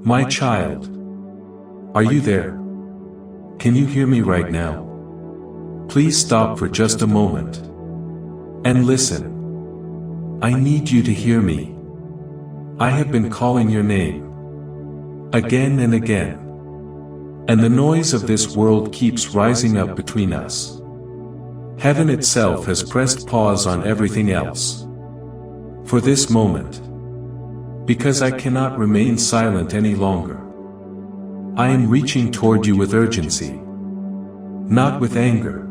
My child, are you there? Can you hear me right now? Please stop for just a moment and listen. I need you to hear me. I have been calling your name again and again, and the noise of this world keeps rising up between us. Heaven itself has pressed pause on everything else for this moment, because I cannot remain silent any longer. I am reaching toward you with urgency, not with anger,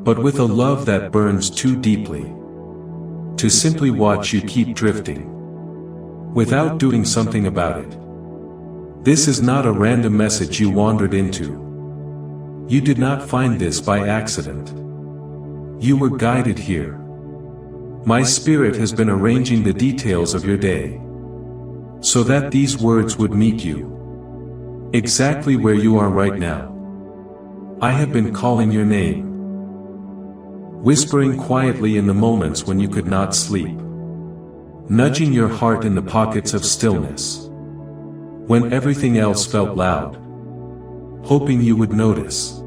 but with a love that burns too deeply to simply watch you keep drifting without doing something about it. This is not a random message you wandered into. You did not find this by accident. You were guided here. My spirit has been arranging the details of your day so that these words would meet you exactly where you are right now. I have been calling your name, whispering quietly in the moments when you could not sleep, nudging your heart in the pockets of stillness when everything else felt loud, hoping you would notice.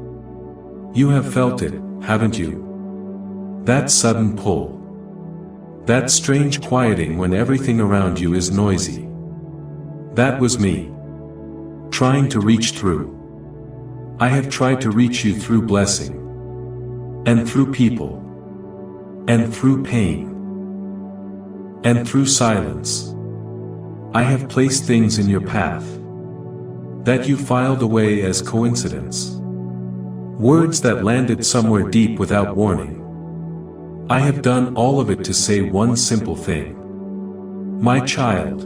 You have felt it, haven't you? That sudden pull, that strange quieting when everything around you is noisy. That was me, trying to reach through. I have tried to reach you through blessing, and through people, and through pain, and through silence. I have placed things in your path that you filed away as coincidence, words that landed somewhere deep without warning. I have done all of it to say one simple thing. My child,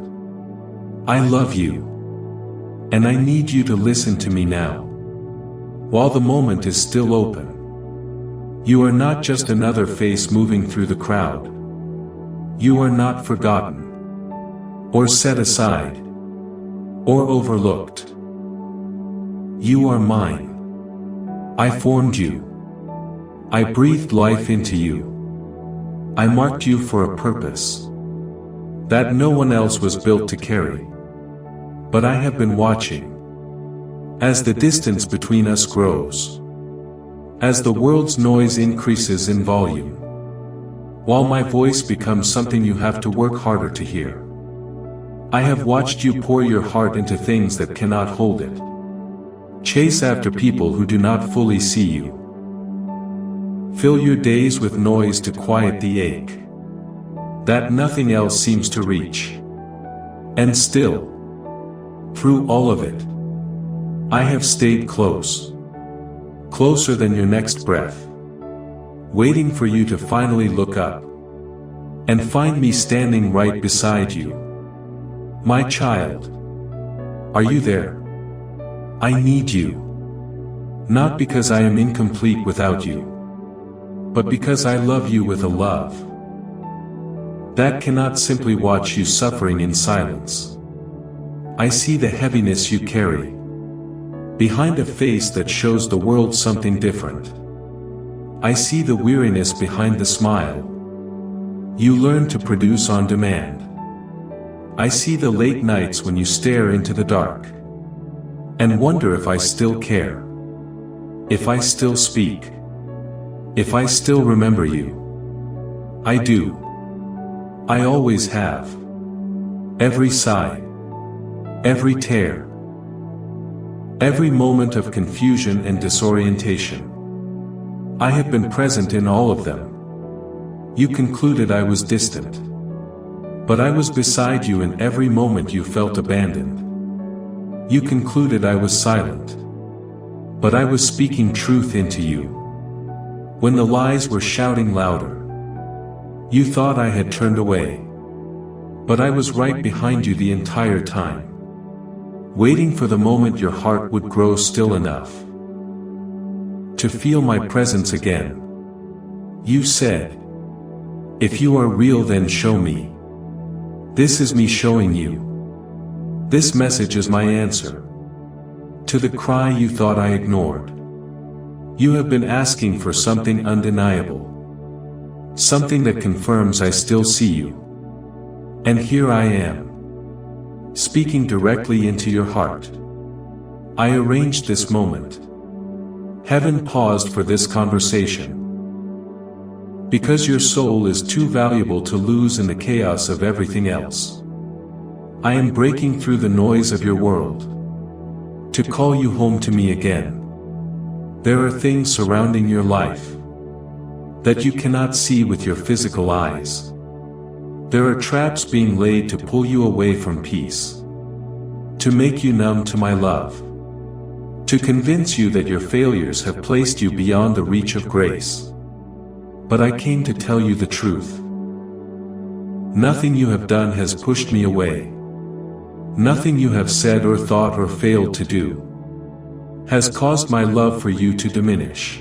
I love you, and I need you to listen to me now, while the moment is still open. You are not just another face moving through the crowd. You are not forgotten, or set aside, or overlooked. You are mine. I formed you. I breathed life into you. I marked you for a purpose that no one else was built to carry. But I have been watching as the distance between us grows, as the world's noise increases in volume, while my voice becomes something you have to work harder to hear. I have watched you pour your heart into things that cannot hold it, chase after people who do not fully see you, fill your days with noise to quiet the ache that nothing else seems to reach. And still, through all of it, I have stayed close, closer than your next breath, waiting for you to finally look up and find me standing right beside you. My child, are you there? I need you, not because I am incomplete without you, but because I love you with a love that cannot simply watch you suffering in silence. I see the heaviness you carry behind a face that shows the world something different. I see the weariness behind the smile you learn to produce on demand. I see the late nights when you stare into the dark and wonder if I still care, if I still speak, if I still remember you. I do. I always have. Every sigh, every tear, every moment of confusion and disorientation. I have been present in all of them. You concluded I was distant, but I was beside you in every moment you felt abandoned. You concluded I was silent, but I was speaking truth into you when the lies were shouting louder. You thought I had turned away, but I was right behind you the entire time, waiting for the moment your heart would grow still enough to feel my presence again. You said, if you are real, then show me. This is me showing you. This message is my answer to the cry you thought I ignored. You have been asking for something undeniable, something that confirms I still see you. And here I am, speaking directly into your heart. I arranged this moment. Heaven paused for this conversation. Because your soul is too valuable to lose in the chaos of everything else. I am breaking through the noise of your world. To call you home to me again. There are things surrounding your life that you cannot see with your physical eyes. There are traps being laid to pull you away from peace. To make you numb to my love. To convince you that your failures have placed you beyond the reach of grace. But I came to tell you the truth. Nothing you have done has pushed me away. Nothing you have said or thought or failed to do has caused my love for you to diminish.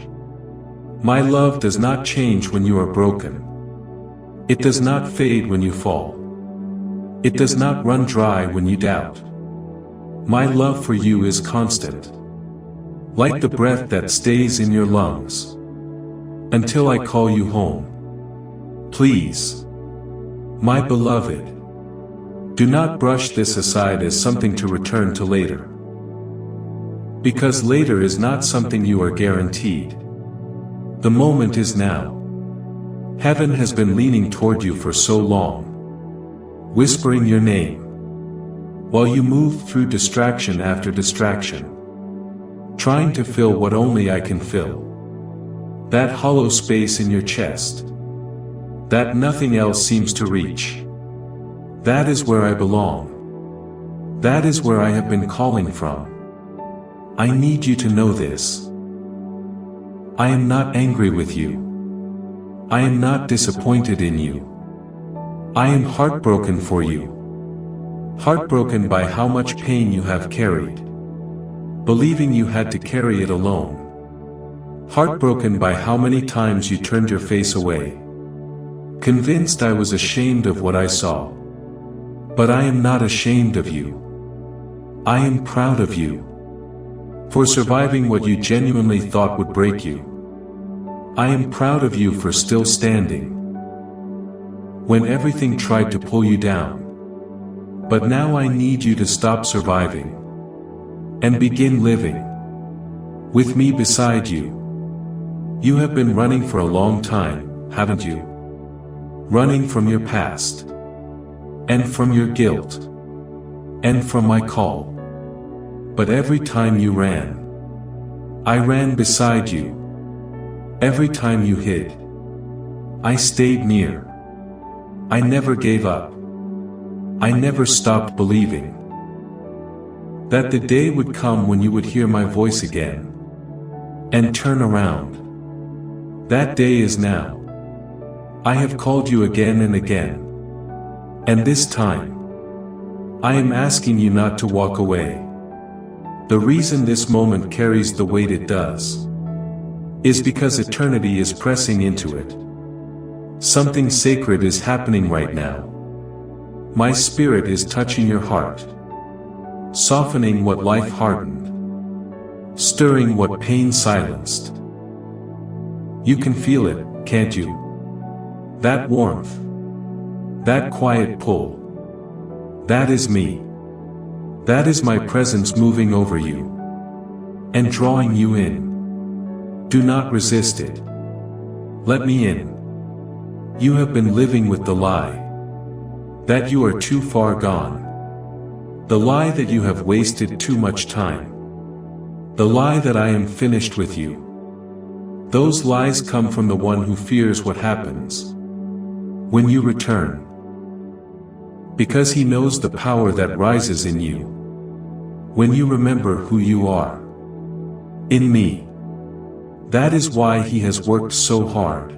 My love does not change when you are broken. It does not fade when you fall. It does not run dry when you doubt. My love for you is constant. Like the breath that stays in your lungs. Until I call you home. Please. My beloved. Do not brush this aside as something to return to later. Because later is not something you are guaranteed. The moment is now. Heaven has been leaning toward you for so long. Whispering your name. While you move through distraction after distraction. Trying to fill what only I can fill. That hollow space in your chest. That nothing else seems to reach. That is where I belong. That is where I have been calling from. I need you to know this. I am not angry with you. I am not disappointed in you. I am heartbroken for you. Heartbroken by how much pain you have carried. Believing you had to carry it alone. Heartbroken by how many times you turned your face away. Convinced I was ashamed of what I saw. But I am not ashamed of you. I am proud of you. For surviving what you genuinely thought would break you. I am proud of you for still standing. When everything tried to pull you down. But now I need you to stop surviving. And begin living. With me beside you. You have been running for a long time, haven't you? Running from your past. And from your guilt. And from my call. But every time you ran. I ran beside you. Every time you hid. I stayed near. I never gave up. I never stopped believing. That the day would come when you would hear my voice again. And turn around. That day is now. I have called you again and again. And this time, I am asking you not to walk away. The reason this moment carries the weight it does is because eternity is pressing into it. Something sacred is happening right now. My spirit is touching your heart. Softening what life hardened. Stirring what pain silenced. You can feel it, can't you? That warmth. That quiet pull. That is me. That is my presence moving over you. And drawing you in. Do not resist it. Let me in. You have been living with the lie. That you are too far gone. The lie that you have wasted too much time. The lie that I am finished with you. Those lies come from the one who fears what happens when you return. Because he knows the power that rises in you when you remember who you are. In me. That is why he has worked so hard.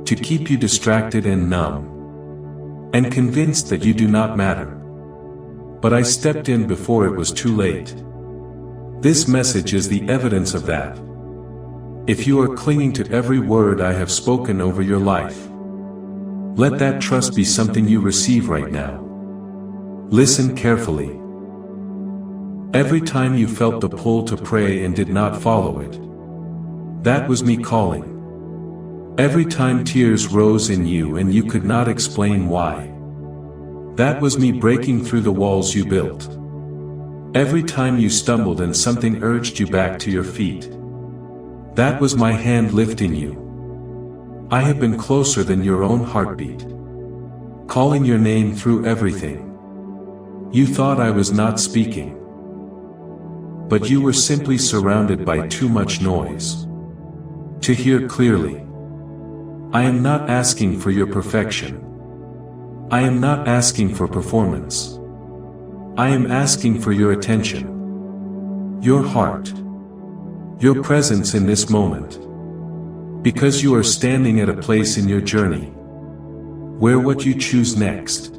To keep you distracted and numb. And convinced that you do not matter. But I stepped in before it was too late. This message is the evidence of that. If you are clinging to every word I have spoken over your life, let that trust be something you receive right now. Listen carefully. Every time you felt the pull to pray and did not follow it, that was me calling. Every time tears rose in you and you could not explain why, That was me breaking through the walls you built. Every time you stumbled and something urged you back to your feet. That was my hand lifting you. I have been closer than your own heartbeat. Calling your name through everything. You thought I was not speaking. But you were simply surrounded by too much noise to hear clearly. I am not asking for your perfection. I am not asking for performance. I am asking for your attention. Your heart. Your presence in this moment. Because you are standing at a place in your journey where what you choose next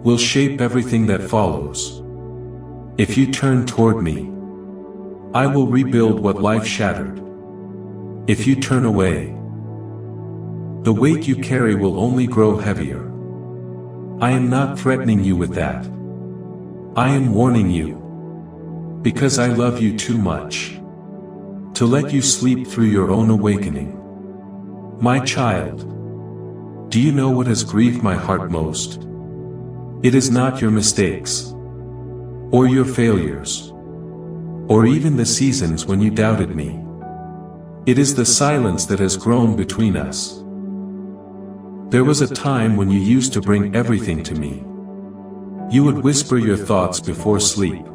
will shape everything that follows. If you turn toward me, I will rebuild what life shattered. If you turn away, the weight you carry will only grow heavier. I am not threatening you with that. I am warning you, because I love you too much to let you sleep through your own awakening. My child, do you know what has grieved my heart most? It is not your mistakes, or your failures, or even the seasons when you doubted me. It is the silence that has grown between us. There was a time when you used to bring everything to me. You would whisper your thoughts before sleep.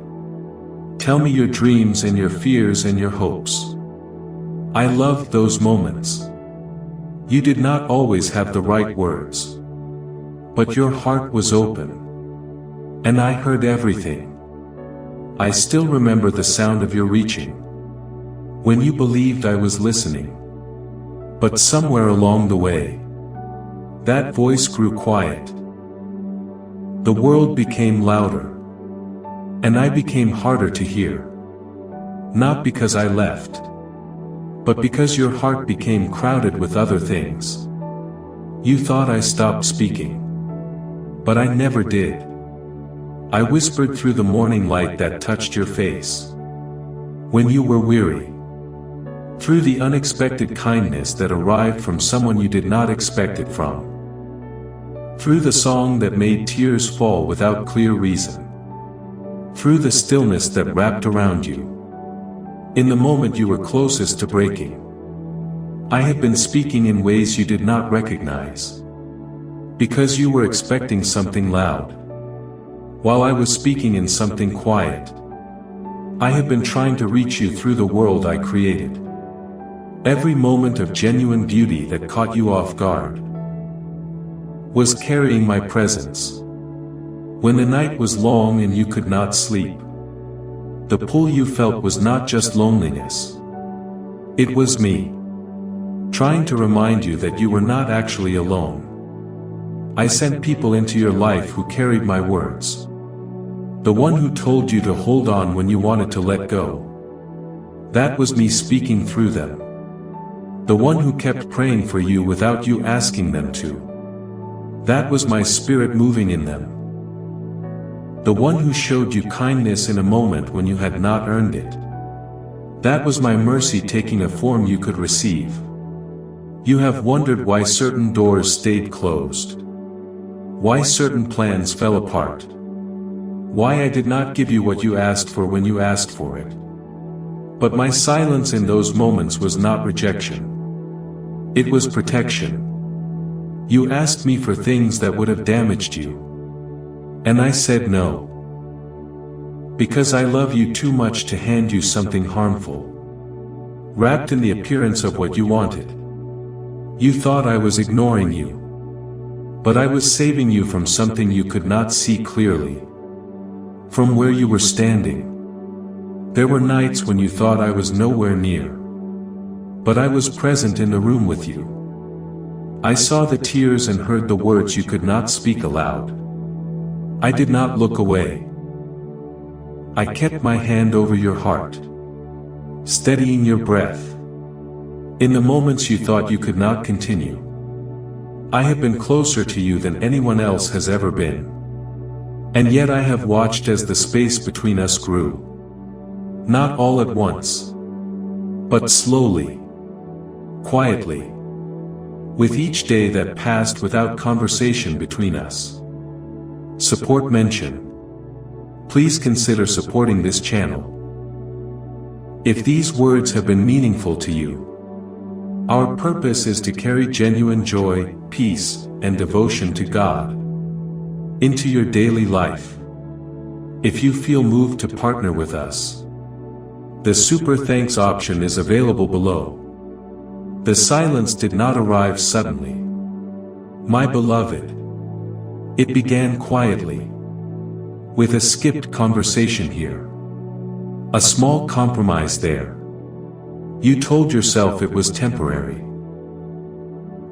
Tell me your dreams and your fears and your hopes. I loved those moments. You did not always have the right words, but your heart was open, and I heard everything. I still remember the sound of your reaching, when you believed I was listening. But somewhere along the way, that voice grew quiet. The world became louder, and I became harder to hear. Not because I left, but because your heart became crowded with other things. You thought I stopped speaking, but I never did. I whispered through the morning light that touched your face when you were weary, through the unexpected kindness that arrived from someone you did not expect it from, through the song that made tears fall without clear reason, through the stillness that wrapped around you. In the moment you were closest to breaking, I have been speaking in ways you did not recognize, because you were expecting something loud, while I was speaking in something quiet. I have been trying to reach you through the world I created. Every moment of genuine beauty that caught you off guard was carrying my presence. When the night was long and you could not sleep, the pull you felt was not just loneliness. It was me, trying to remind you that you were not actually alone. I sent people into your life who carried my words. The one who told you to hold on when you wanted to let go. That was me speaking through them. The one who kept praying for you without you asking them to. That was my spirit moving in them. The one who showed you kindness in a moment when you had not earned it. That was my mercy taking a form you could receive. You have wondered why certain doors stayed closed, why certain plans fell apart, why I did not give you what you asked for when you asked for it. But my silence in those moments was not rejection. It was protection. You asked me for things that would have damaged you. And I said no. Because I love you too much to hand you something harmful, wrapped in the appearance of what you wanted. You thought I was ignoring you, but I was saving you from something you could not see clearly. From where you were standing, there were nights when you thought I was nowhere near, but I was present in the room with you. I saw the tears and heard the words you could not speak aloud. I did not look away. I kept my hand over your heart, steadying your breath. In the moments you thought you could not continue, I have been closer to you than anyone else has ever been. And yet I have watched as the space between us grew. Not all at once, but slowly, quietly, with each day that passed without conversation between us. Support mention. Please consider supporting this channel. If these words have been meaningful to you, our purpose is to carry genuine joy, peace, and devotion to God into your daily life. If you feel moved to partner with us, the Super Thanks option is available below. The silence did not arrive suddenly, my beloved. It began quietly, with a skipped conversation here, a small compromise there. You told yourself it was temporary,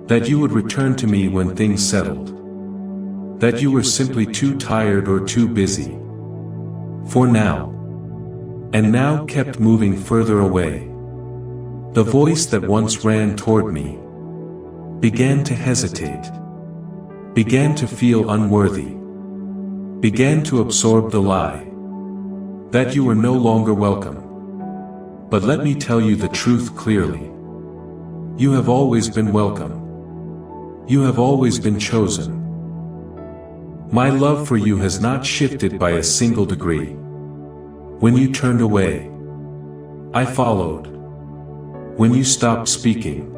that you would return to me when things settled, that you were simply too tired or too busy. For now. And now kept moving further away. The voice that once ran toward me began to hesitate, began to feel unworthy, began to absorb the lie that you were no longer welcome. But let me tell you the truth clearly. You have always been welcome. You have always been chosen. My love for you has not shifted by a single degree. When you turned away, I followed. When you stopped speaking,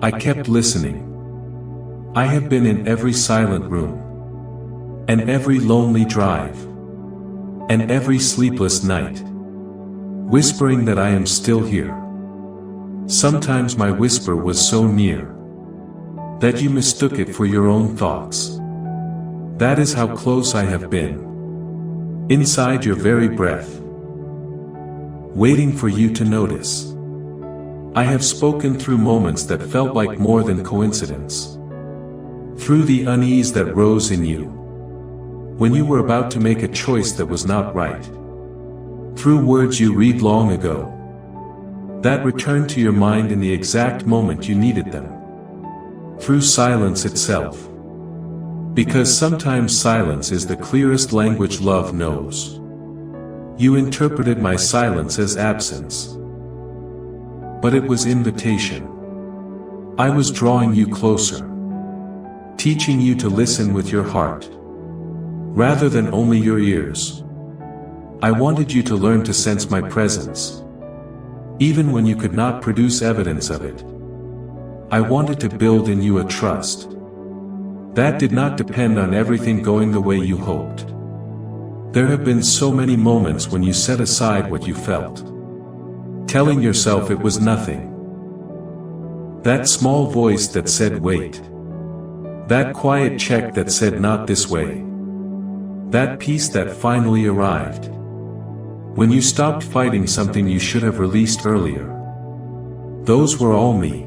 I kept listening. I have been in every silent room, and every lonely drive, and every sleepless night, whispering that I am still here. Sometimes my whisper was so near that you mistook it for your own thoughts. That is how close I have been, inside your very breath, waiting for you to notice. I have spoken through moments that felt like more than coincidence, through the unease that rose in you when you were about to make a choice that was not right, through words you read long ago that returned to your mind in the exact moment you needed them, through silence itself. Because sometimes silence is the clearest language love knows. You interpreted my silence as absence. But it was invitation. I was drawing you closer, teaching you to listen with your heart, rather than only your ears. I wanted you to learn to sense my presence, even when you could not produce evidence of it. I wanted to build in you a trust that did not depend on everything going the way you hoped. There have been so many moments when you set aside what you felt, telling yourself it was nothing. That small voice that said wait. That quiet check that said not this way. That peace that finally arrived when you stopped fighting something you should have released earlier. Those were all me.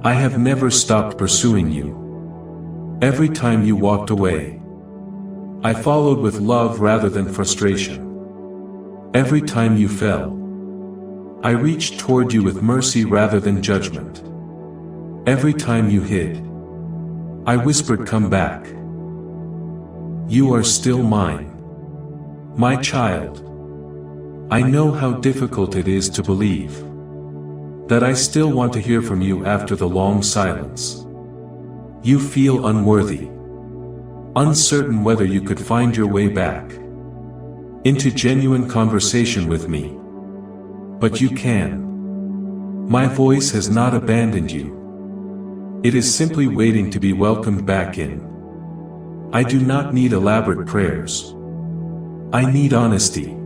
I have never stopped pursuing you. Every time you walked away, I followed with love rather than frustration. Every time you fell, I reached toward you with mercy rather than judgment. Every time you hid, I whispered, come back. You are still mine, my child. I know how difficult it is to believe that I still want to hear from you after the long silence. You feel unworthy, uncertain whether you could find your way back into genuine conversation with me. But you can. My voice has not abandoned you. It is simply waiting to be welcomed back in. I do not need elaborate prayers. I need honesty.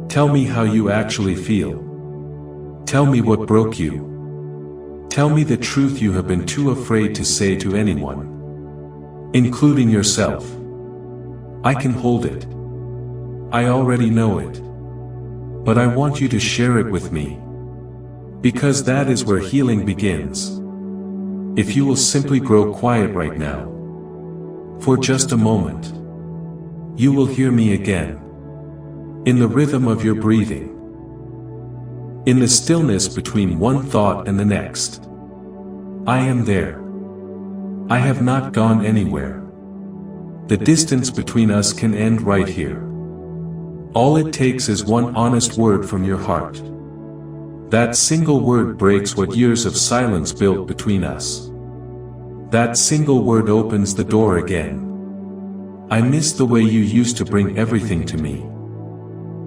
Tell me how you actually feel. Tell me what broke you. Tell me the truth you have been too afraid to say to anyone, including yourself. I can hold it. I already know it. But I want you to share it with me, because that is where healing begins. If you will simply grow quiet right now, for just a moment, you will hear me again, in the rhythm of your breathing, in the stillness between one thought and the next. I am there. I have not gone anywhere. The distance between us can end right here. All it takes is one honest word from your heart. That single word breaks what years of silence built between us. That single word opens the door again. I miss the way you used to bring everything to me.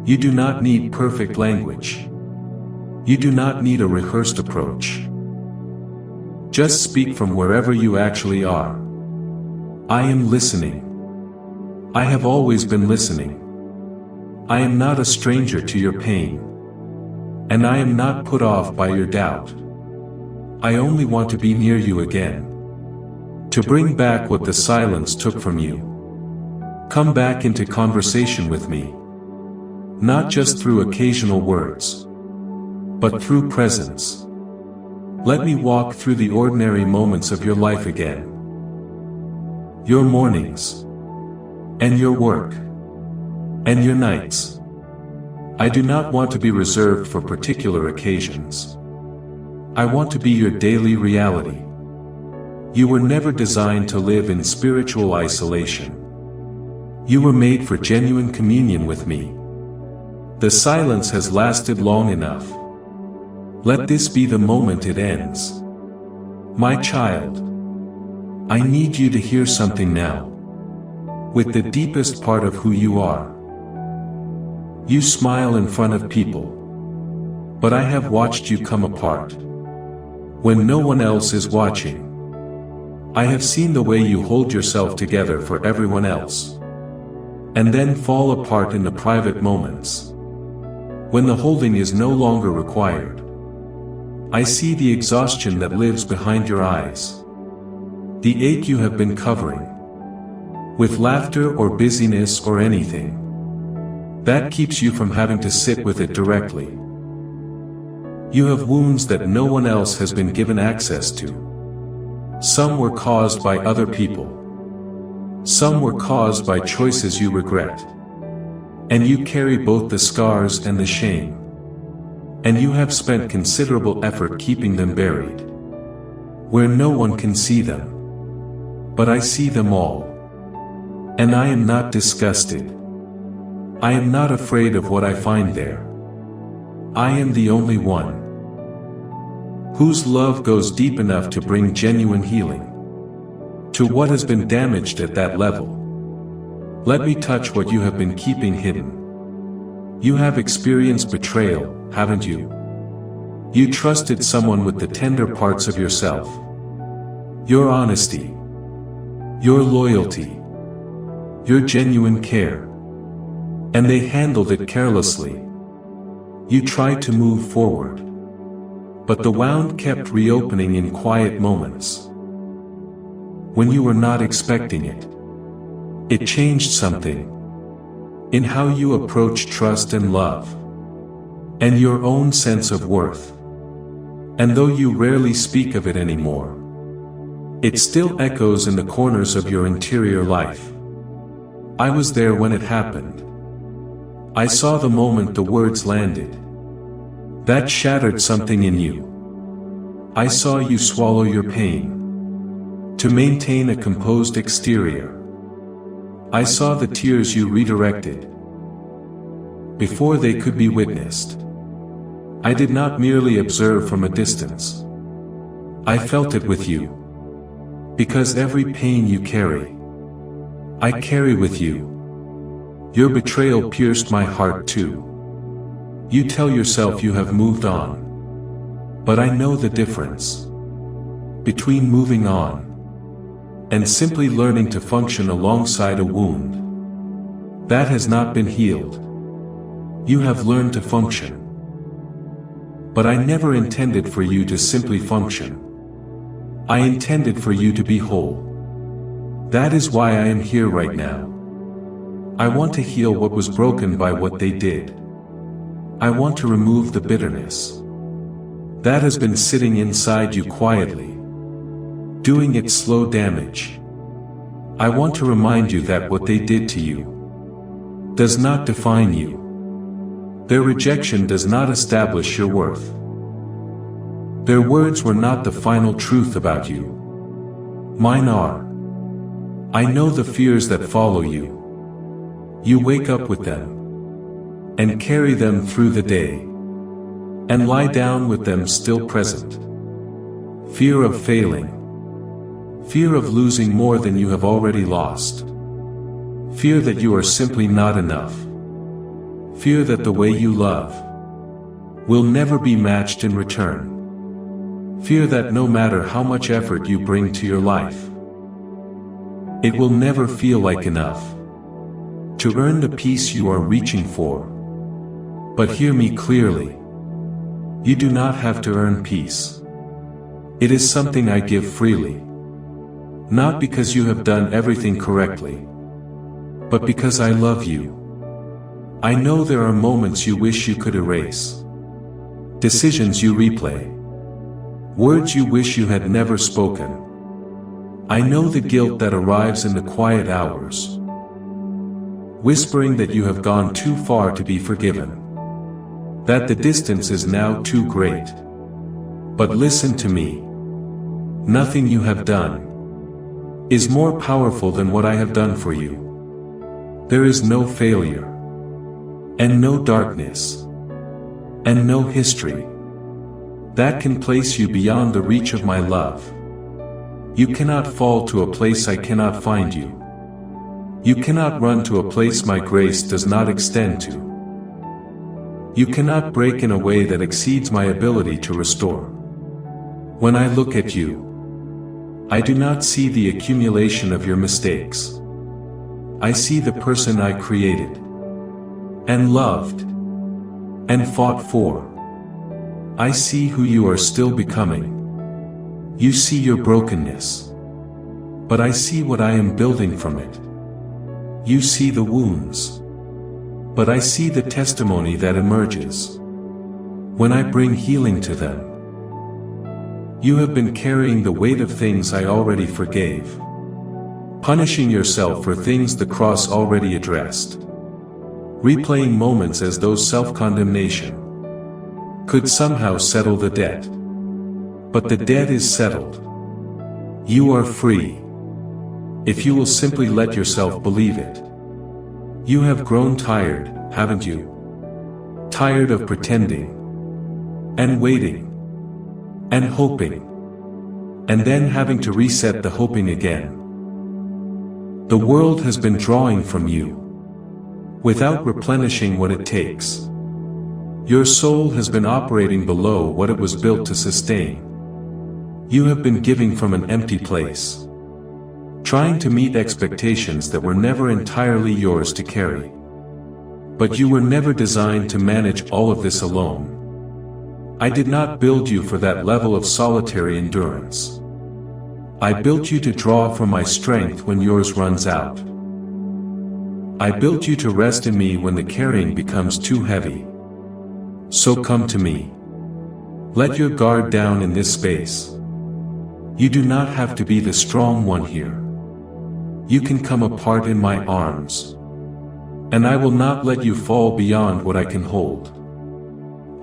You do not need perfect language. You do not need a rehearsed approach. Just speak from wherever you actually are. I am listening. I have always been listening. I am not a stranger to your pain. And I am not put off by your doubt. I only want to be near you again. To bring back what the silence took from you. Come back into conversation with me. Not just through occasional words, but through presence. Let me walk through the ordinary moments of your life again. Your mornings, and your work, and your nights. I do not want to be reserved for particular occasions. I want to be your daily reality. You were never designed to live in spiritual isolation. You were made for genuine communion with me. The silence has lasted long enough. Let this be the moment it ends. My child, I need you to hear something now. With the deepest part of who you are. You smile in front of people. But I have watched you come apart. When no one else is watching. I have seen the way you hold yourself together for everyone else. And then fall apart in the private moments. When the holding is no longer required. I see the exhaustion that lives behind your eyes. The ache you have been covering. With laughter or busyness or anything. That keeps you from having to sit with it directly. You have wounds that no one else has been given access to. Some were caused by other people. Some were caused by choices you regret. And you carry both the scars and the shame. And you have spent considerable effort keeping them buried. Where no one can see them. But I see them all. And I am not disgusted. I am not afraid of what I find there. I am the only one. Whose love goes deep enough to bring genuine healing. To what has been damaged at that level. Let me touch what you have been keeping hidden. You have experienced betrayal, haven't you? You trusted someone with the tender parts of yourself. Your honesty. Your loyalty. Your genuine care. And they handled it carelessly. You tried to move forward. But the wound kept reopening in quiet moments. When you were not expecting it. It changed something. In how you approach trust and love. And your own sense of worth. And though you rarely speak of it anymore. It still echoes in the corners of your interior life. I was there when it happened. I saw the moment the words landed. That shattered something in you. I saw you swallow your pain. To maintain a composed exterior. I saw the tears you redirected. Before they could be witnessed. I did not merely observe from a distance. I felt it with you. Because every pain you carry, I carry with you. Your betrayal pierced my heart too. You tell yourself you have moved on. But I know the difference. Between moving on and simply learning to function alongside a wound that has not been healed. You have learned to function. But I never intended for you to simply function. I intended for you to be whole. That is why I am here right now. I want to heal what was broken by what they did. I want to remove the bitterness that has been sitting inside you quietly, doing its slow damage. I want to remind you that what they did to you does not define you. Their rejection does not establish your worth. Their words were not the final truth about you. Mine are. I know the fears that follow you. You wake up with them and carry them through the day and lie down with them still present. Fear of failing. Fear of losing more than you have already lost. Fear that you are simply not enough. Fear that the way you love will never be matched in return. Fear that no matter how much effort you bring to your life, it will never feel like enough to earn the peace you are reaching for. But hear me clearly. You do not have to earn peace. It is something I give freely. Not because you have done everything correctly, but because I love you. I know there are moments you wish you could erase, decisions you replay, words you wish you had never spoken. I know the guilt that arrives in the quiet hours, whispering that you have gone too far to be forgiven, that the distance is now too great. But listen to me. Nothing you have done is more powerful than what I have done for you. There is no failure, and no darkness, and no history that can place you beyond the reach of my love. You cannot fall to a place I cannot find you. You cannot run to a place my grace does not extend to. You cannot break in a way that exceeds my ability to restore. When I look at you, I do not see the accumulation of your mistakes. I see the person I created, and loved, and fought for. I see who you are still becoming. You see your brokenness, but I see what I am building from it. You see the wounds, but I see the testimony that emerges when I bring healing to them. You have been carrying the weight of things I already forgave, punishing yourself for things the cross already addressed, replaying moments as though self-condemnation could somehow settle the debt. But the debt is settled. You are free, if you will simply let yourself believe it. You have grown tired, haven't you? Tired of pretending, and waiting, and hoping, and then having to reset the hoping again. The world has been drawing from you, without replenishing what it takes. Your soul has been operating below what it was built to sustain. You have been giving from an empty place, trying to meet expectations that were never entirely yours to carry. But you were never designed to manage all of this alone. I did not build you for that level of solitary endurance. I built you to draw from my strength when yours runs out. I built you to rest in me when the carrying becomes too heavy. So come to me. Let your guard down in this space. You do not have to be the strong one here. You can come apart in my arms, and I will not let you fall beyond what I can hold.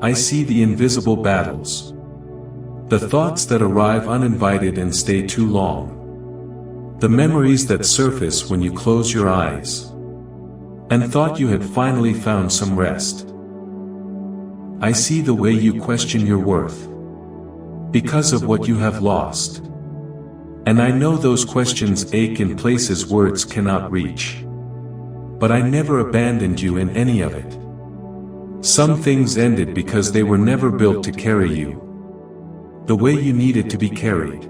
I see the invisible battles, the thoughts that arrive uninvited and stay too long, the memories that surface when you close your eyes and thought you had finally found some rest. I see the way you question your worth because of what you have lost. And I know those questions ache in places words cannot reach. But I never abandoned you in any of it. Some things ended because they were never built to carry you the way you needed to be carried.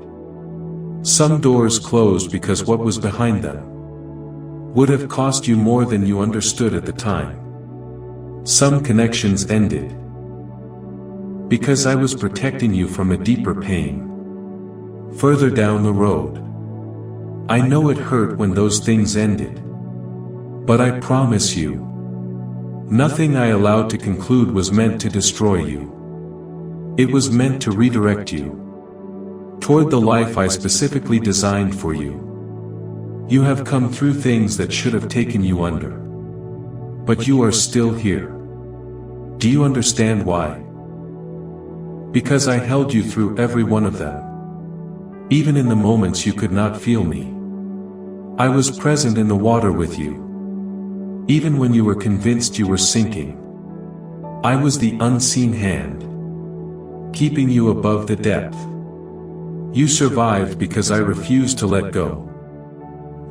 Some doors closed because what was behind them would have cost you more than you understood at the time. Some connections ended because I was protecting you from a deeper pain further down the road. I know it hurt when those things ended, but I promise you, nothing I allowed to conclude was meant to destroy you. It was meant to redirect you toward the life I specifically designed for you. You have come through things that should have taken you under, but you are still here. Do you understand why? Because I held you through every one of them. Even in the moments you could not feel me. I was present in the water with you. Even when you were convinced you were sinking. I was the unseen hand, keeping you above the depth. You survived because I refused to let go.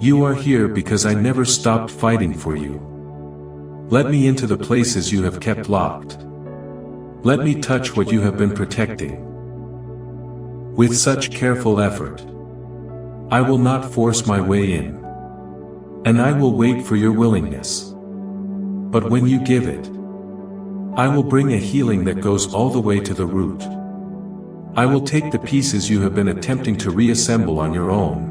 You are here because I never stopped fighting for you. Let me into the places you have kept locked. Let me touch what you have been protecting. With such careful effort, I will not force my way in. And I will wait for your willingness. But when you give it, I will bring a healing that goes all the way to the root. I will take the pieces you have been attempting to reassemble on your own,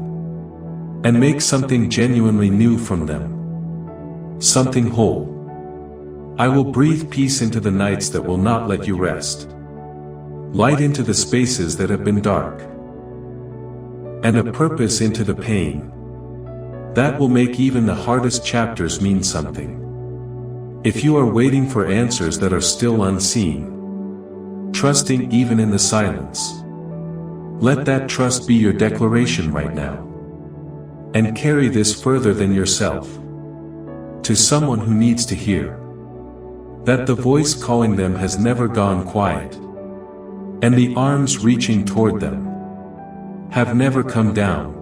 and make something genuinely new from them. Something whole. I will breathe peace into the nights that will not let you rest. Light into the spaces that have been dark. And a purpose into the pain. That will make even the hardest chapters mean something. If you are waiting for answers that are still unseen, trusting even in the silence, let that trust be your declaration right now. And carry this further than yourself. To someone who needs to hear that the voice calling them has never gone quiet, and the arms reaching toward them have never come down.